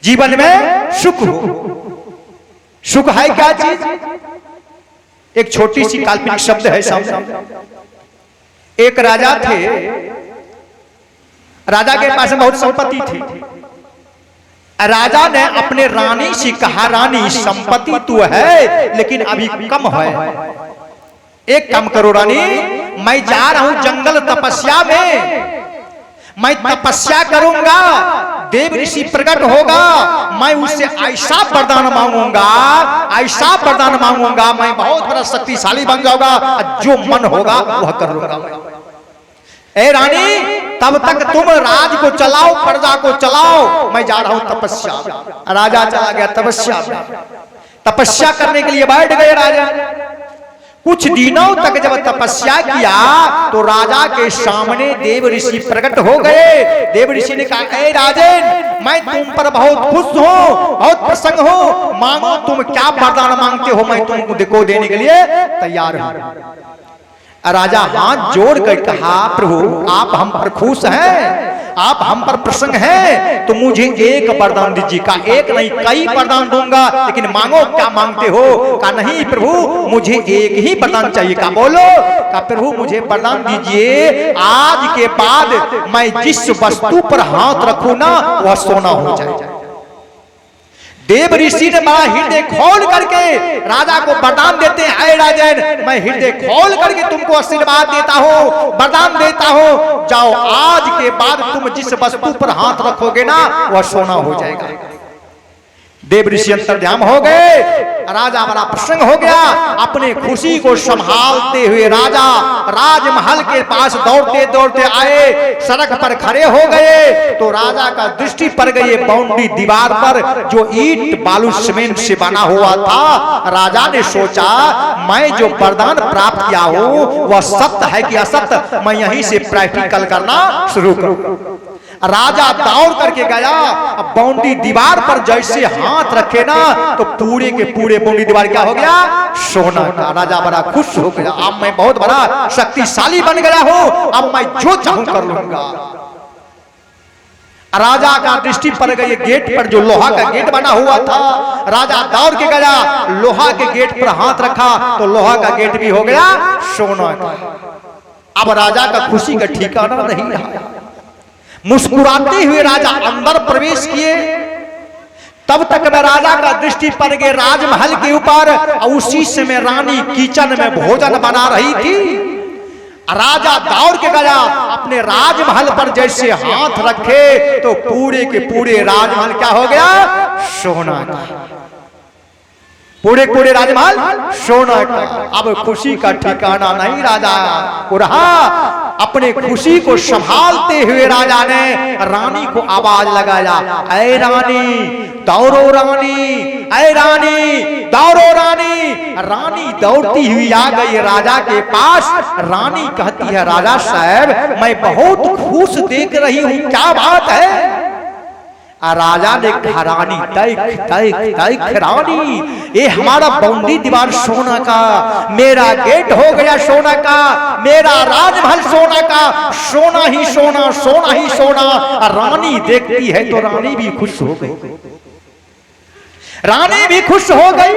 जीवन में सुख हो। सुख है क्या चीज? एक छोटी सी काल्पनिक शब्द है सामने। एक राजा थे, राजा के पास बहुत संपत्ति थी। राजा ने अपने रानी से कहा, रानी संपत्ति तो है लेकिन अभी कम है, एक काम करो रानी, मैं जा रहा हूं जंगल तपस्या में, मैं तपस्या करूंगा, देव ऋषि प्रकट होगा, मैं उससे ऐसा वरदान मांगूंगा, ऐसा वरदान मांगूंगा, मैं बहुत बड़ा शक्तिशाली बन जाऊंगा, जो मन होगा वह कर लूंगा। ए रानी, तब तक तुम राज को चलाओ, प्रजा को चलाओ, मैं जा रहा हूं तपस्या। राजा चला गया तपस्या में। तपस्या करने के लिए बैठ गए राजा। कुछ दिनों तक जब तपस्या किया तो राजा के सामने देव ऋषि प्रकट हो गए। देव ऋषि ने कहा, ए राजन, मैं तुम पर बहुत खुश हूँ, बहुत प्रसन्न हूँ, मांगो तुम क्या वरदान मांगते हो, मैं तुमको देने के लिए तैयार हूँ। राजा हाथ जोड़कर कहा, प्रभु आप हम पर खुश हैं, आप हम पर प्रसन्न हैं, तो मुझे एक वरदान दीजिए। का एक नहीं कई वरदान दूंगा, लेकिन मांगो क्या मांगते हो? का नहीं प्रभु मुझे एक ही वरदान चाहिए। का बोलो? का प्रभु मुझे वरदान दीजिए, आज के बाद मैं जिस वस्तु पर हाथ रखूं ना वह सोना हो जाए। देव ऋषि ने बड़ा हृदय खोल करके राजा को वरदान देते हैं, ऐ राजन, मैं हृदय खोल करके तुमको आशीर्वाद देता हूँ, वरदान देता हूँ, जाओ आज के बाद तुम जिस वस्तु पर हाथ रखोगे ना वह सोना हो जाएगा। देव ऋषि अंतर्ध्यान हो गए। राजा बड़ा प्रसन्न हो गया। अपने खुशी को संभालते हुए राजा राजमहल के पास दौड़ते दौड़ते आए, सड़क पर खड़े हो गए तो राजा का दृष्टि पड़ गई बाउंड्री दीवार पर जो ईंट बालू सीमेंट से बना हुआ था। राजा ने सोचा, मैं जो वरदान प्राप्त किया हूं वह सत्य है कि असत्य, मैं यहीं से प्रैक्टिकल करना शुरू करूं। राजा दौड़ करके गया, बाउंड्री दीवार पर जैसे हाथ रखे ना तो पूरे के पूरे बाउंड्री दीवार क्या हो गया? सोना का। राजा बड़ा खुश हो गया, अब मैं बहुत बड़ा शक्तिशाली बन गया हूं, अब मैं जो चाहूं कर लूंगा। राजा का दृष्टि पड़ गई गेट पर जो लोहा का गेट बना हुआ था। राजा दौड़ के गया, लोहा के गेट पर हाथ रखा तो लोहा का गेट भी हो गया सोना का। अब राजा का खुशी का ठिकाना नहीं रहा। मुस्कुराते हुए राजा अंदर प्रवेश किए। तब तक में राजा का दृष्टि पड़ गई राजमहल के ऊपर, उसी समय रानी किचन में भोजन बना रही थी। राजा दौड़ के गया, अपने राजमहल पर जैसे हाथ रखे तो पूरे के पूरे राजमहल क्या हो गया? सोना का। पूरे पूरे राजमहल सोना का। अब खुशी का ठिकाना नहीं राजा को रहा। अपने खुशी को संभालते हुए राजा ने रानी को आवाज लगाया, ऐ रानी दौड़ो रानी, ऐ रानी दौड़ो रानी। रानी दौड़ती हुई आ गई राजा के पास। रानी कहती है, राजा साहब मैं बहुत खुश देख रही हूँ, क्या बात है? राजा ने कहा, रानी देख रानी, ये हमारा बाउंड्री दीवार सोना का, मेरा गेट हो गया सोना का, मेरा राजमहल सोना का, सोना ही सोना, सोना ही सोना। रानी देखती है तो रानी भी खुश हो गई। रानी भी खुश हो गई।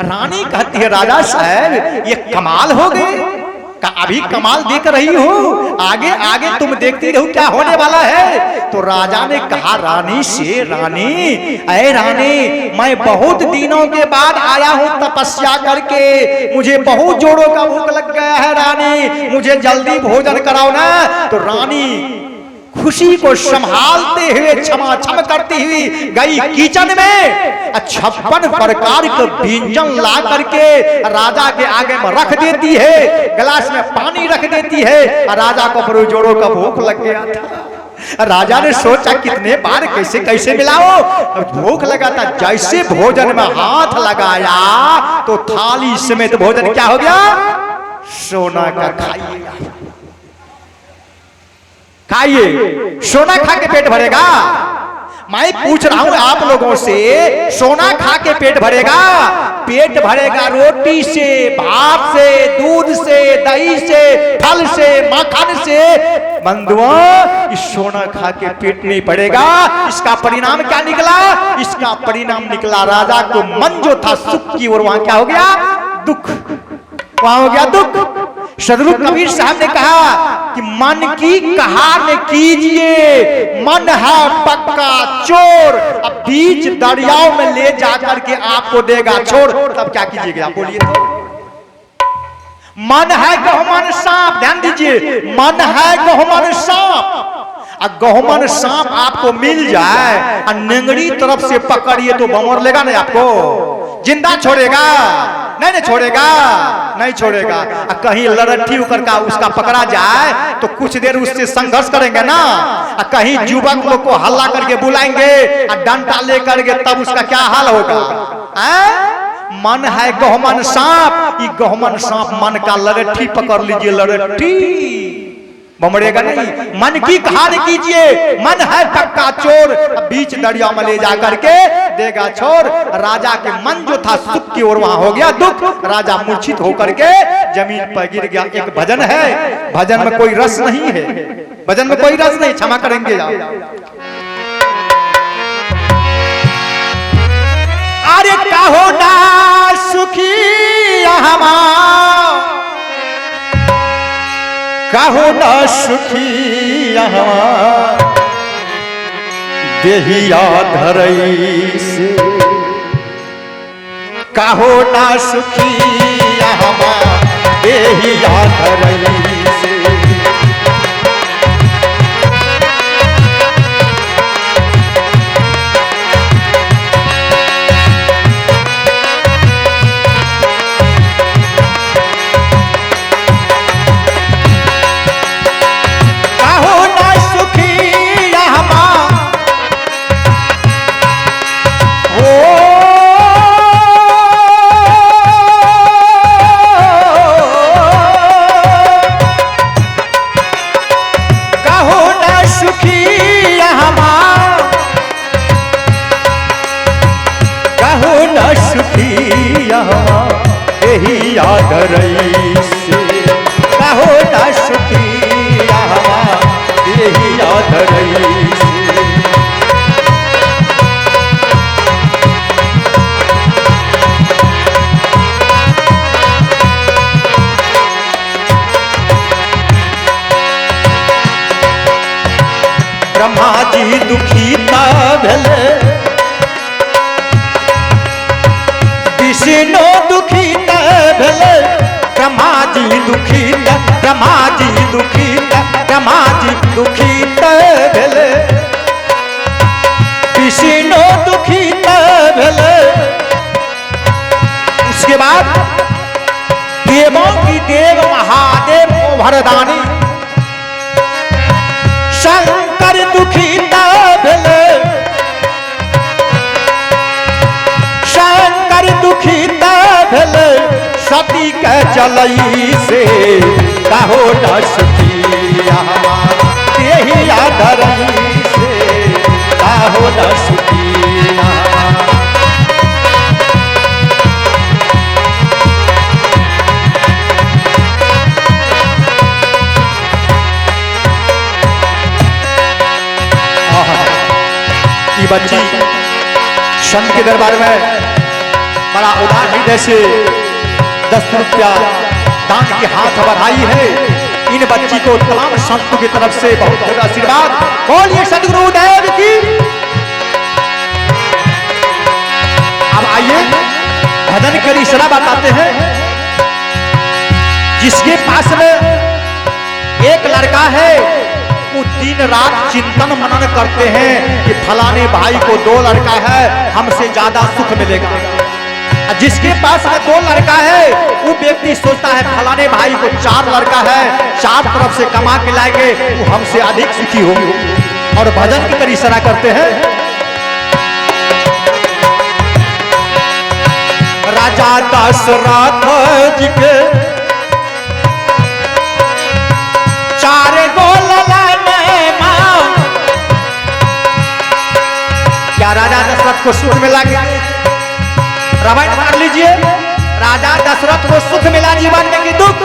रानी कहती है, राजा साहब ये कमाल हो गए। का अभी कमाल देख रही हूँ, आगे आगे तुम देखती रहो क्या होने वाला है। तो राजा ने कहा रानी से, रानी ऐ रानी मैं बहुत दिनों के बाद आया हूँ तपस्या करके, मुझे बहुत जोरों का भूख लग गया है रानी, मुझे जल्दी भोजन कराओ ना। तो रानी खुशी को संभालते हुए क्षमा क्षम करती हुई गई किचन में, 56 प्रकार के व्यंजन ला करके राजा के आगे में रख देती है, गिलास में पानी रख देती है। राजा को बड़े जोरों का भूख लग गया था। राजा ने सोचा कितने बार कैसे कैसे मिलाओ, भूख लगा था। जैसे भोजन में हाथ लगाया तो थाली समेत भोजन क्या हो गया? सोना का। खाइए, सोना खा के पेट भरेगा। मैं पूछ रहा हूं आप लोगों से, सोना खा के पेट भरेगा? पेट भरेगा रोटी से, भात से, दूध से, दही से, फल से, मक्खन से, बंधुओं इस सोना खा के पेट नहीं पड़ेगा। इसका परिणाम क्या निकला? इसका परिणाम निकला राजा को मन जो था सुख की और वहां क्या हो गया? दुख। वहां हो गया दुख। सदगुरु कबीर साहब ने कहा कि मन की कहानी कीजिए, मन है पक्का चोर, अब बीच दरियाओं में ले जाकर के आपको देगा छोड़, तब क्या कीजिएगा? बोलिए तो। मन है गहुमन सांप, ध्यान दीजिए, मन है गहुमन सांप, गहुमन सांप आपको मिल जाए और नेंगड़ी तरफ से पकड़िए तो बमर लेगा नहीं आपको? जिंदा छोड़ेगा? नहीं छोड़ेगा, नहीं छोड़ेगा। कहीं लड़ठी उकर का उसका पकड़ा जाए तो कुछ देर उससे संघर्ष करेंगे ना, कहीं युवक लोग को हल्ला करके बुलाएंगे और डंडा लेकर के, तब उसका क्या हाल होगा? मन है गहुमन सांप, ये गहुमन सांप मन का लड़ठी पकड़ लीजिए, लड़ठी बमड़ेगा नहीं। मन की कहानी कीजिए, मन है पक्का चोर, बीच दरिया में ले जाकर के देगा छोड़। राजा के मन जो था सुख की ओर, वहां हो गया दुख। राजा मूर्छित होकर के जमीन पर गिर गया। एक भजन है, भजन में कोई रस नहीं है, भजन में कोई रस नहीं, क्षमा करेंगे आप। अरे कहो ना सुखी कहो ना सुखी देहिया धरई से, कहो ना सुखी देहिया धरई से। ब्रह्मा जी दुखी भेले, विष्णु दुखी भेले, ब्रह्मा जी दुखी, ब्रह्मा जी दुखी, ब्रह्मा जी दुखी भेले, विष्णु दुखी भेले। उसके बाद देवों की देव महादेव वरदानी शंकर दुखी भेले, शंकर दुखी भेले, सती के चलई से कहो न सुखिया देहिया धरई से, कहो न सुखिया। बच्ची संत के दरबार में बड़ा उदार हृदय से 10 रुपया दान की हाथ बढ़ाई है। इन बच्ची को तमाम संतों की तरफ से बहुत बहुत आशीर्वाद। बोलिए सद्गुरु देव की। अब आइए भजन के इशारा बताते हैं। जिसके पास में एक लड़का है वो दिन रात चिंतन मनन करते हैं कि फलाने भाई को 2 लड़का है, हमसे ज्यादा सुख मिलेगा। जिसके पास में 2 लड़का है वो व्यक्ति सोचता है फलाने भाई को 4 लड़का है, 4 तरफ से कमा के लाएंगे, वो हमसे अधिक सुखी होंगे। और भजन की तरह इशारा करते हैं। राजा दशरथ जी के 4 क्या राजा दशरथ को सुख मिला? रामायण पढ़ लीजिए। राजा दशरथ को सुख मिला जीवन में कि दुख?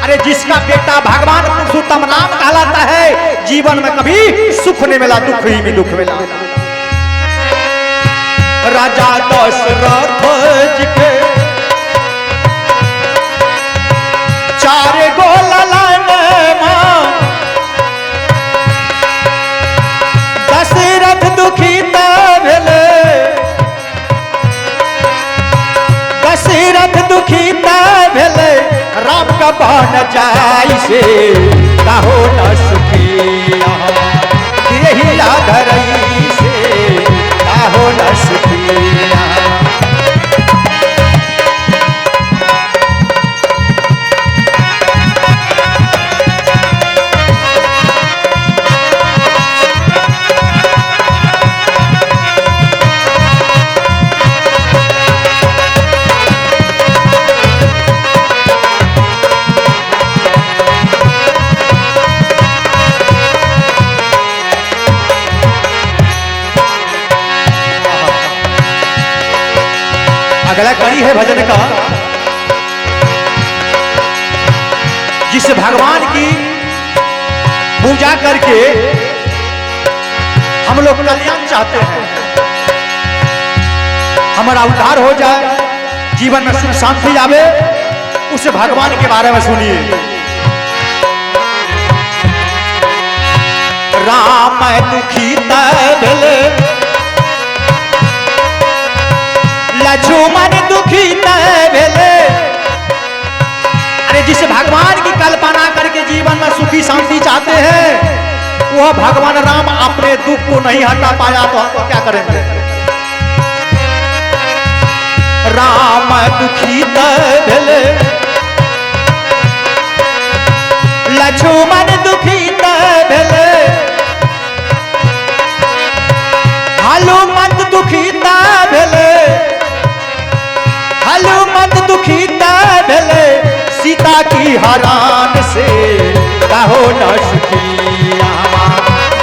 अरे जिसका बेटा भगवान पुरुषोत्तम राम कहलाता है, जीवन में कभी सुख नहीं मिला, दुख ही में दुख मिला। राजा दशरथ जी के 4 गो ललन मां, दशरथ दुखी भेले, दशरथ दुखी भेले, राम का बन जाय से कहो न सुखिया, यही आधरई से कहो न सुखिया। अगला कड़ी है भजन का, जिस भगवान की पूजा करके हम लोग कल्याण चाहते हैं, हमारा उद्धार हो जाए, जीवन में सुख शांति आवे, उस भगवान के बारे में सुनिए। राम दुखी भेले, लक्ष्मण दुखी भेले। अरे जिस भगवान की कल्पना करके जीवन में सुखी शांति चाहते हैं, वह भगवान राम अपने दुख को नहीं हटा पाया तो हम क्या करेंगे। राम दुखी भेले, लक्ष्मण दुखी भेले, हनुमंत दुखी भेले, हनुमंत दुखी भेले, सीता की हरान से कहो न सुखिया,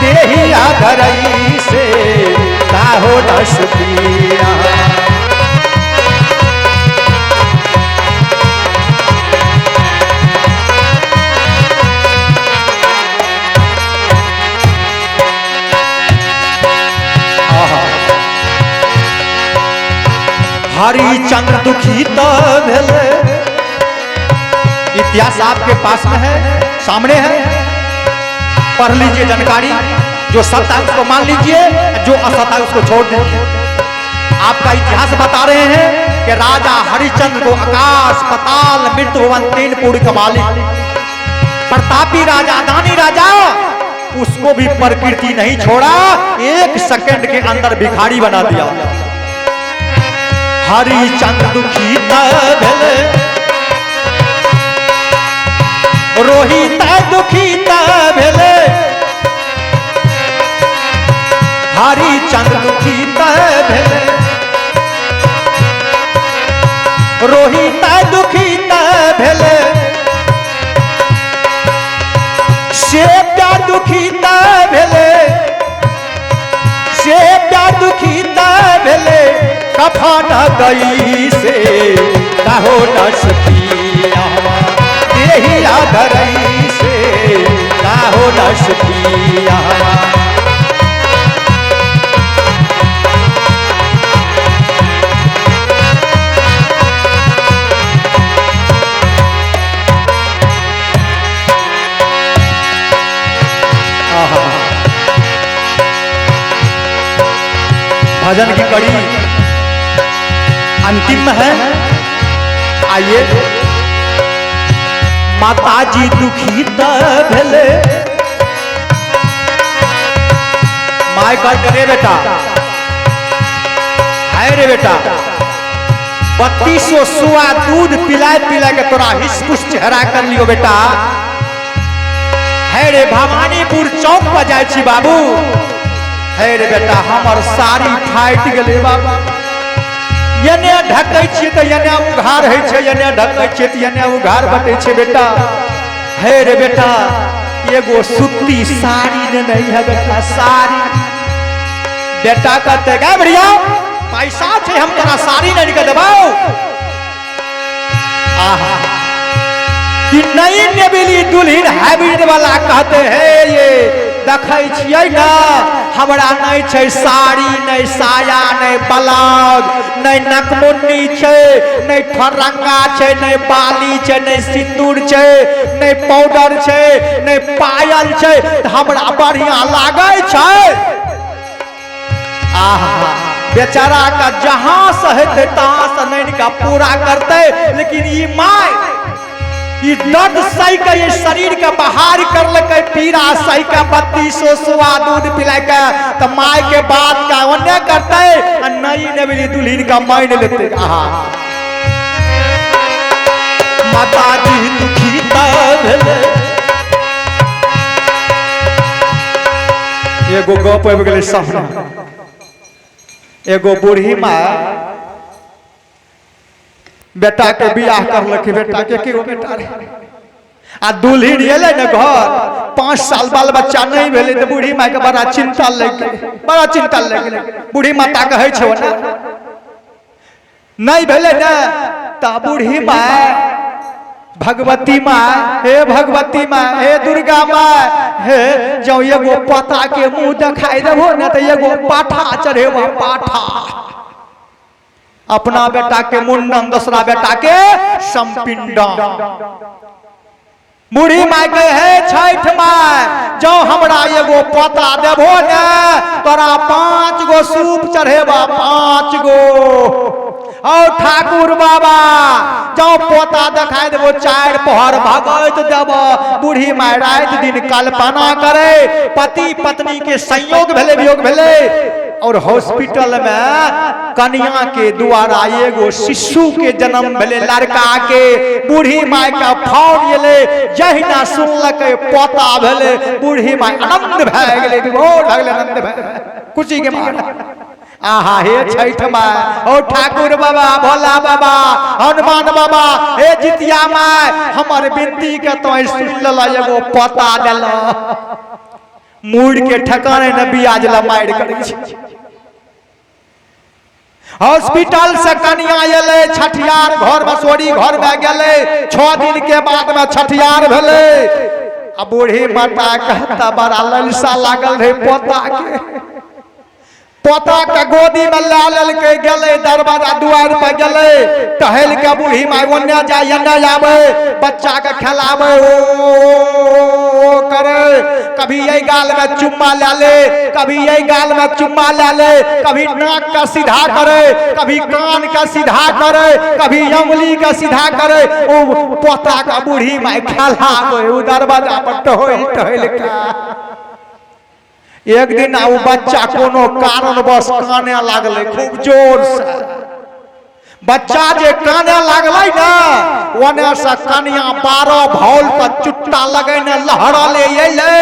देहिया घरई से कहो न सुखिया। हरिचंद्र दुखी भेले, इतिहास आपके पास में है, सामने है, पढ़ लीजिए जानकारी, जो सत्य है उसको मान लीजिए, जो असत्य है उसको छोड़ दीजिए। आपका इतिहास बता रहे हैं कि राजा हरिचंद्र को आकाश पताल मृत्यु भुवन 3 पुरी का मालिक, प्रतापी राजा, दानी राजा, उसको भी प्रकृति नहीं छोड़ा, 1 सेकंड के अंदर भिखारी बना दिया। हरिचंद्र दुखी भेले, रोहित दुखी भेले, हरिचंद्र दुखी भेले, रोहित दुखी भेले, शेप्या दुखी भेले, शेप्या दुखी भेले, कफन गई से कहो न सुखिया, देहिया घरई से कहो न सुखिया। भजन की कड़ी अंतिम में है, आइए। माताजी दुखी भेले, माय कर रे बेटा, है रे बेटा, 3200 सुआ दूध पिला पिला के तोरा हिस्कुश चेहरा कर लियो बेटा, है रे भवानीपुर चौक पर जाय छी बाबू, है रे बेटा हमर साड़ी फाटि गेले बाबू, यने ढकै छी तो यने उघार है छे, यने ढकै छी तो यने उघार बटे छे बेटा, है रे बेटा एगो सुत्ती साड़ी ने नहीं है बेटा, साड़ी। बेटा कहते गा बढ़िया पैसा छे हम तोरा साड़ी नहीं के देबाओ। आहा कि नई नेबिली दुल्हन हाइब्रिड वाला कहते हैं ये देखे छियै ना हमरा नहीं छै साड़ी नहीं साया नहीं ब्लाउज नहीं नकमुन्नी छै नहीं फरंगा छै नहीं बाली छै नहीं सिंदूर छै नहीं पाउडर छै नहीं पायल छै हमरा बढ़िया लागे छै। आहा बेचारा का जहां से हेते तहां से नहीं का पूरा करते लेकिन ये माय ये दर्द सही का ये शरीर का बाहर कर लके पीड़ा सही का 3200 सुआ दूध पिलाए का तो माय के बात का अन्य करते नई नबीली दुल्हन का मान लेते। आहा माता जी दुखी तब एगो गप हो गेलै सामने एगो बूढ़ी माँ बेटा के बियाह करलक बेटा के केगो बेटा रहे आ दुल्हन एले न घर 5 साल बाल बच्चा नहीं भेले तो बूढ़ी माँ के बड़ा चिंता लग गेलै बड़ा चिंता लग गेलै। बूढ़ी माता कहै छै ना नहीं भेले न त बूढ़ी माँ भगवती माँ हे भगवती माँ हे दुर्गा माँ हे जो एगो पता के मुंह दिखाई देबो न तो एगो पाठा चढ़ेबो पाठा अपना बेटा के मुंडन दूसरा बेटा के संपिंडन। बूढ़ी माँ के हे छठ माँ जो हमरा एगो पता देबो न तोरा 5 गो सूप चढ़ेबा 5 गो और ठाकुर बाबा जो पोता दिखाई देबो 4 पहर भगत देब। बूढ़ी माँ रात दिन कल्पना करे पति पत्नी के संयोग भेले वियोग भेले और हॉस्पिटल में कन्या के द्वारा एगो शिशु के जन्म भेले लड़का के। बूढ़ी माँ का फोन एले जहिना सुनलक पोता भेले बूढ़ी माँ आनंद भए गेले विभोर भए गेले आनंद भए खुशी के मारे। आहा हे छठ माँ ओ ठाकुर बाबा भोला बाबा हनुमान बाबा हे जितिया माँ हमर विनती के तो सुन ल एगो पता देल मूड़ के ठिकाने न बियाज ला मार करे छै। हॉस्पिटल से कन्या एले छठियार घर बसोरी घर में गेले 6 दिन के बाद में छठियार भेले। आ बूढ़ी माता कहता बड़ा ललसा लागल रहे पोता के गोदी में ला ललके गेले दरवाजा दुआर पर गेले टहल के बूढ़ी माँ ओन्ने जाए एन्ने आवे बच्चा के खिलावे ओ करे कभी यही गाल में चुम्मा ले ले कभी यही गाल में चुम्मा ले ले कभी नाक का सीधा करे कभी कान का सीधा करे कभी अंगुली का सीधा करे ओ पोता का बूढ़ी माँ खिलावे उ दरवाजा पर टहल के। एक दिन वो बच्चा कोनो कारण बस काने लागले खूब जोर से बच्चा जे काने लागले ना ओने से कन्या 12 भौल पर चुट्टा लगे न लहरा ले अइले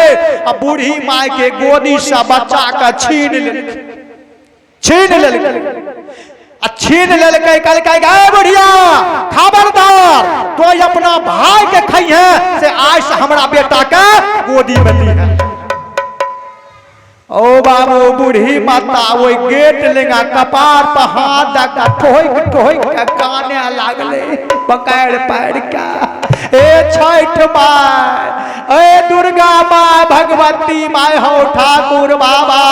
आ बूढ़ी माँ के गोदी से बच्चा के छीन लेलकै कहलकै गे बुढ़िया खबरदार तो अपना भाई के खइहे से आज से हमरा बेटा के गोदी में ली है। ओ बाबू बूढ़ी माता वो गेट लेगा कपार पर हाथ दका ठोक के काने लागले पकड़ पैर का। ए छठ माँ ए दुर्गा माँ भगवती माँ हो ठाकुर बाबा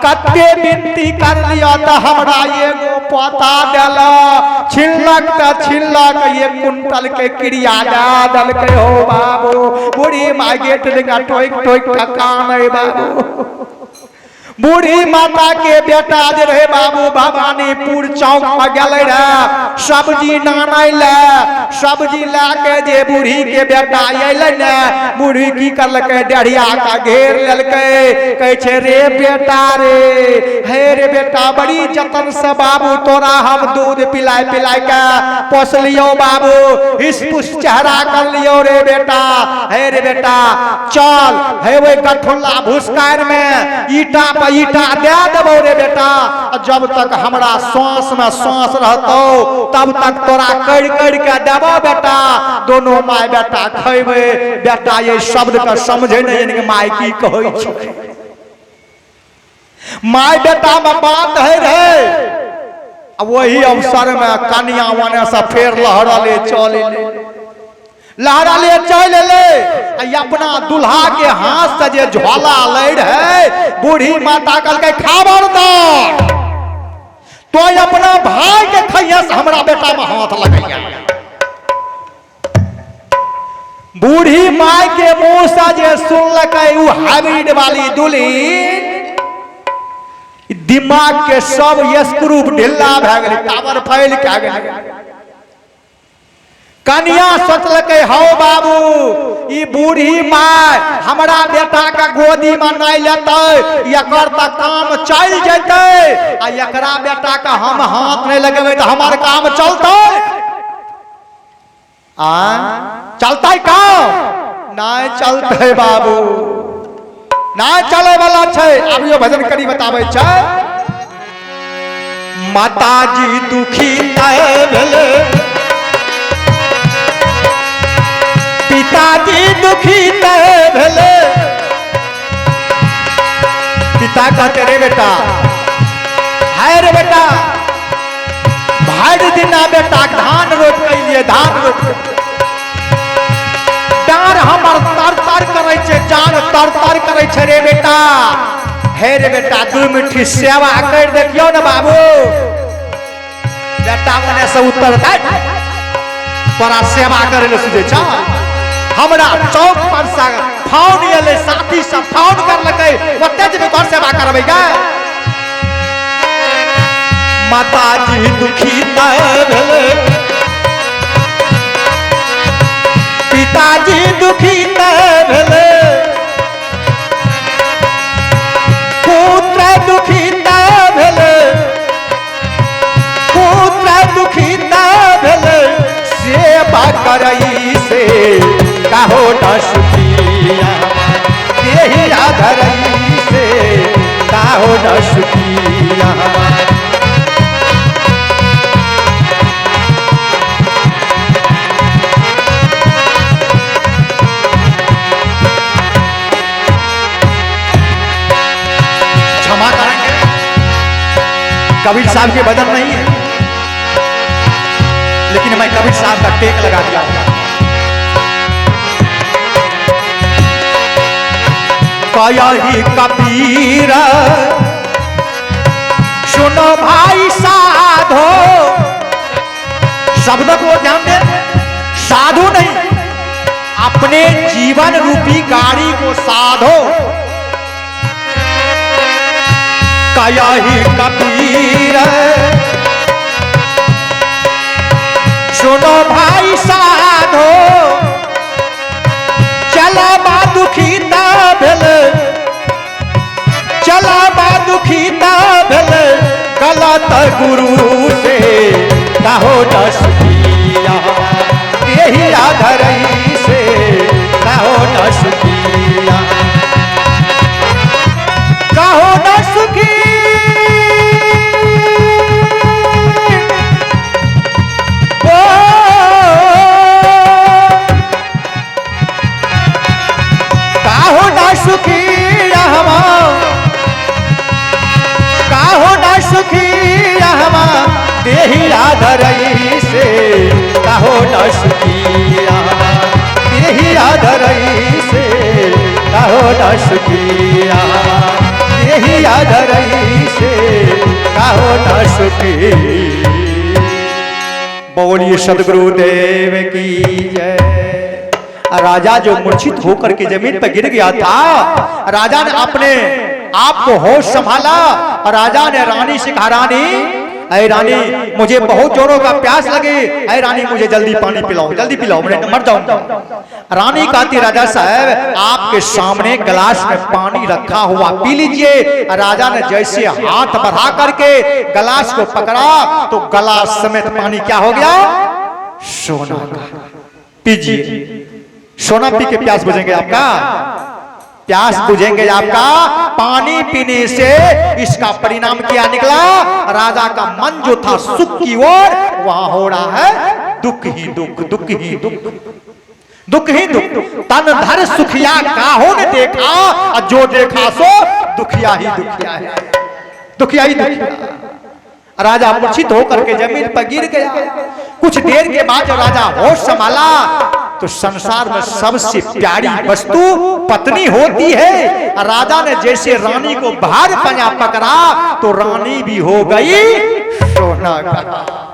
कते विनती कर लिया तो हमरा एगो पता देल छिलक त छिलक 1 कुंटल के क्रिया दल के हो बाबू। बूढ़ी माँ गेट लेगा ठोक के काने बाबू। बूढ़ी माता के बेटा जे रहे बाबू भवानीपुर चौक पर गेले रहे सब्जी नानै ले सब्जी लाके जे बूढ़ी के बेटा अइले ने बूढ़ी की करलकै डेढ़िया का घेर लेलकै कहै छै रे बेटा रे हे रे बेटा बड़ी जतन से बाबू तोरा हम दूध पिलाय के पोसलियो बाबू हिसपुस चेहरा कर लियो रे बेटा। हे रे बेटा चल हे वो गठुल्ला भूसकार में ईटा दे देबो रे बेटा जब तक हमरा सांस में सांस रहतो तब तक तोरा कर के देबो बेटा दोनों माय बेटा खइबे। बेटा ये शब्द का समझे नहीं इनके माय की कहै छै माय बेटा में बात है रे वही अवसर में कन्या वने से फेर लहरले चले लहरा ले चल ले अपना दुल्हा के हाथ से जे झोला लड़ है बूढ़ी माता कल के खबरदार तो अपना भाई के खैया से हमरा बेटा में हाथ लगैया। बूढ़ी माई के मुंह से जे सुनलक उ हाइब्रिड वाली दुल्हन दिमाग के सब स्क्रू ढिल्ला भ गए टावर फैल के गए। कन्या सोचलक हो बाबू ई बूढ़ी माय हमरा बेटा का गोदी में नहीं लेते एकर त काम चल जते आ एकरा बेटा का हम हाथ नहीं लगेबे तो हमार काम चलते आ चलते काम नहीं चलते बाबू ना चले वाला छे। अब यो भजन करी बतावे छे माताजी दुखी नहीं भेले पिताजी दुखी नहीं भेले। पिता कहते रे बेटा है रे बेटा भाई दिना बेटा धान रोप के लिए धान रोप डार हमर तर तर करे छे जान तर तर करे छे रे बेटा हे रे बेटा 2 मिनट सेवा कर देखियो ना बाबू। बेटा मने से उत्तर दे तोरा सेवा करे ले सुझे छ हमरा चौक पर से फोन एले साथी सब फोन कर लगे ओते जे तोर सेवा करबै गा। माताजी दुखी न भेले पिताजी दुखी न भेले पुत्र दुखी न भेले पुत्र दुखी न भेले सेवा करई से कहो न सुखिया यही आधरई से कहो न सुखिया। क्षमा करेंगे कबीर साहब के बदन नहीं है लेकिन मैं कबीर साहब का टेक लगा दिया। कही कबीर सुनो भाई साधो शब्द को ध्यान दे साधु नहीं अपने जीवन रूपी गाड़ी को साधो। कही कबीर सुनो भाई साधो चला बा दुखी ना भेले चला बा दुखी ना भेले गलत गुरु से कहो न सुखिया यही आधरई से कहो न सुखिया कहो न सुखी सुखिया हमा काहो न सुखिया हमा देही आधरई से काहो न सुखिया देही आधरई से काहो न सुखिया देही आधरई से काहो न सुखी। बोलिए सद्गुरुदेव की जय। राजा जो मूर्छित होकर के जमीन पर गिर गया था राजा ने अपने आप को होश संभाला और राजा ने रानी से कहा रानी ऐ रानी मुझे बहुत जोरों का प्यास लगे ऐ रानी मुझे जल्दी पानी पिलाओ जल्दी पिलाओ मैं मर जाऊंगा। रानी कहती राजा साहब आपके सामने गिलास में पानी रखा हुआ पी लीजिए। राजा ने जैसे हाथ बढ़ा करके गिलास को पकड़ा तो गिलास समेत पानी क्या हो गया सोना का। पीजिए सोना पी के प्यास बुझेंगे आपका प्यास बुझेंगे आपका। पानी पीने से इसका परिणाम क्या निकला राजा का मन जो था सुख की ओर वहां हो रहा है दुख ही दुख दुख ही दुख दुख ही दुख। तन धर सुखिया काहो ने देखा और जो देखा सो दुखिया ही दुखिया है दुखिया ही दुखिया। राजा मूर्छित होकर के जमीन पर गिर गया। कुछ देर के बाद जब राजा होश संभाला तो संसार में सबसे प्यारी वस्तु पत्नी होती है। राजा ने जैसे रानी को बाहर पंजा पकड़ा तो रानी भी हो गई सोना का।